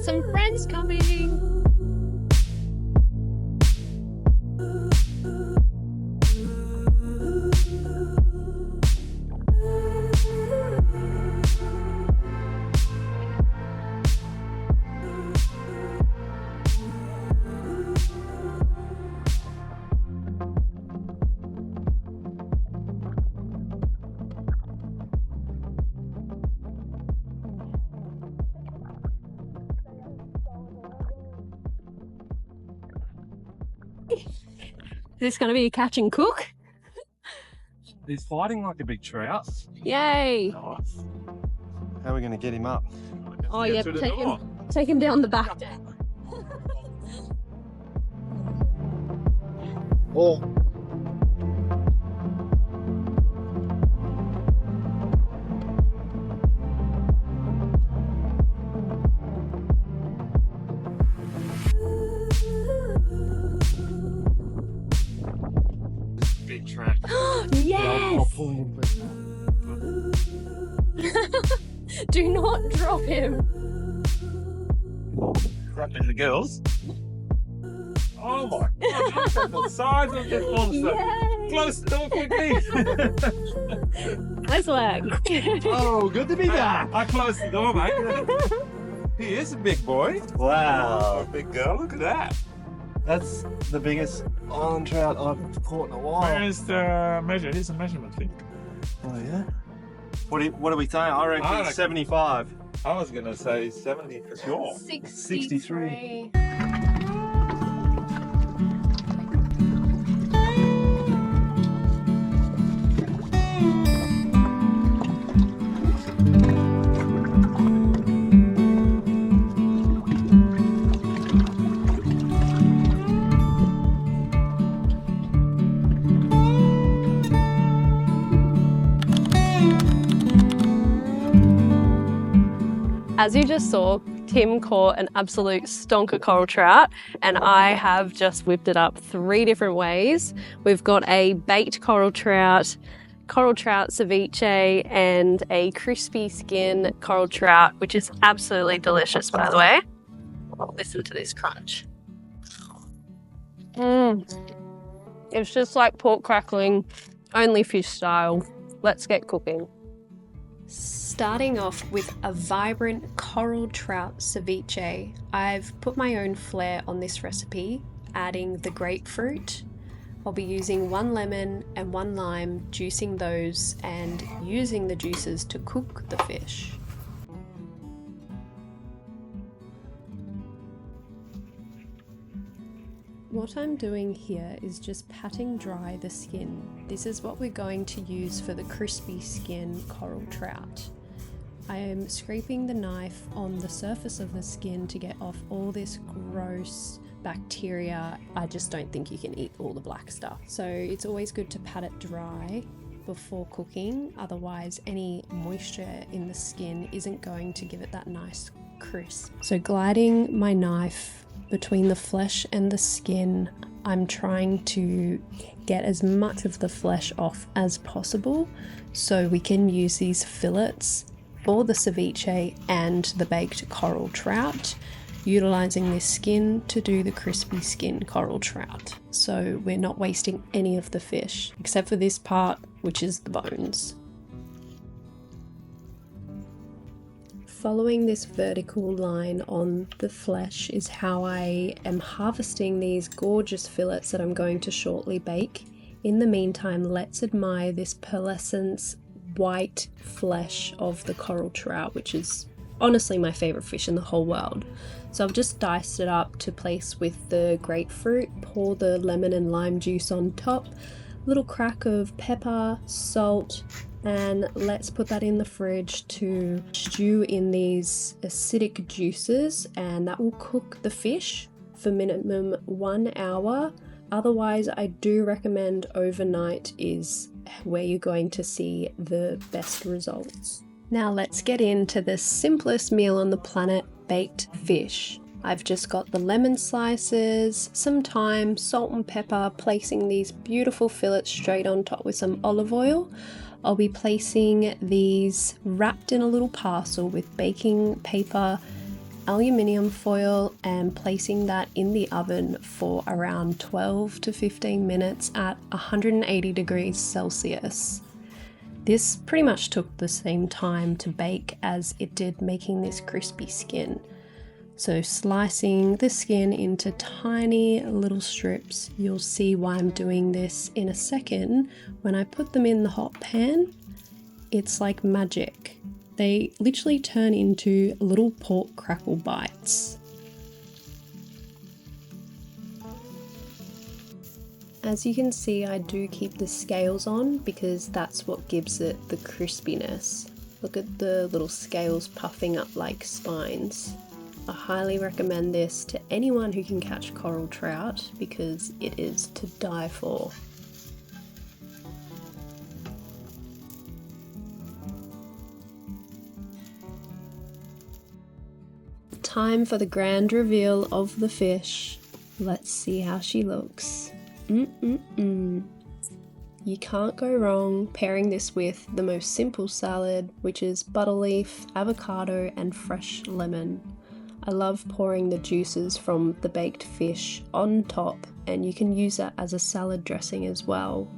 some friends coming. Is this going to be a catch and cook? He's fighting like a big trout. Yay! Nice. How are we going to get him up? Oh yeah, take him down the back deck. Oh. Big trout. Yes! I'll pull him. Do not drop him. Right in the girls. Oh my god, look at the size of this monster. Yay! Close the door quickly. Nice work. Oh, good to be back. I closed the door, mate. He is a big boy. Wow. Big girl, look at that. That's the biggest island trout I've caught in a while. Where's the measure? Here's a measurement thing. Oh, yeah? What do we say? I reckon 75. I was going to say 70 for sure. 63. As you just saw, Tim caught an absolute stonker coral trout, and I have just whipped it up 3 different ways. We've got a baked coral trout ceviche, and a crispy skin coral trout, which is absolutely delicious, by the way. Listen to this crunch. It's just like pork crackling, only fish style. Let's get cooking. Starting off with a vibrant coral trout ceviche, I've put my own flair on this recipe, adding the grapefruit. I'll be using 1 lemon and 1 lime, juicing those and using the juices to cook the fish. What I'm doing here is just patting dry the skin. This is what we're going to use for the crispy skin coral trout. I am scraping the knife on the surface of the skin to get off all this gross bacteria. I just don't think you can eat all the black stuff. So it's always good to pat it dry before cooking, otherwise any moisture in the skin isn't going to give it that nice crisp. So gliding my knife between the flesh and the skin, I'm trying to get as much of the flesh off as possible so we can use these fillets for the ceviche and the baked coral trout, utilizing this skin to do the crispy skin coral trout. So we're not wasting any of the fish except for this part, which is the bones. Following this vertical line on the flesh is how I am harvesting these gorgeous fillets that I'm going to shortly bake. In the meantime, let's admire this pearlescent white flesh of the coral trout, which is honestly my favorite fish in the whole world. So I've just diced it up to place with the grapefruit, pour the lemon and lime juice on top, little crack of pepper, salt, and let's put that in the fridge to stew in these acidic juices, and that will cook the fish for minimum 1 hour. Otherwise, I do recommend overnight is where you're going to see the best results. Now let's get into the simplest meal on the planet, baked fish. I've just got the lemon slices, some thyme, salt and pepper, placing these beautiful fillets straight on top with some olive oil. I'll be placing these wrapped in a little parcel with baking paper aluminium foil and placing that in the oven for around 12 to 15 minutes at 180 degrees Celsius. This pretty much took the same time to bake as it did making this crispy skin. So slicing the skin into tiny little strips, you'll see why I'm doing this in a second. When I put them in the hot pan, it's like magic. They literally turn into little pork crackle bites. As you can see, I do keep the scales on because that's what gives it the crispiness. Look at the little scales puffing up like spines. I highly recommend this to anyone who can catch coral trout because it is to die for. Time for the grand reveal of the fish. Let's see how she looks. You can't go wrong pairing this with the most simple salad, which is butter leaf, avocado and fresh lemon. I love pouring the juices from the baked fish on top, and you can use that as a salad dressing as well.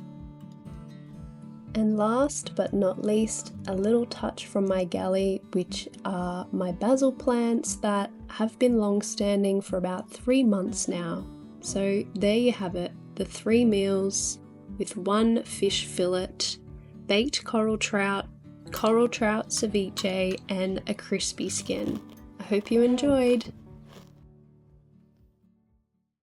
And last but not least, a little touch from my galley, which are my basil plants that have been long standing for about 3 months now. So there you have it, the 3 meals with 1 fish fillet, baked coral trout ceviche and a crispy skin. I hope you enjoyed.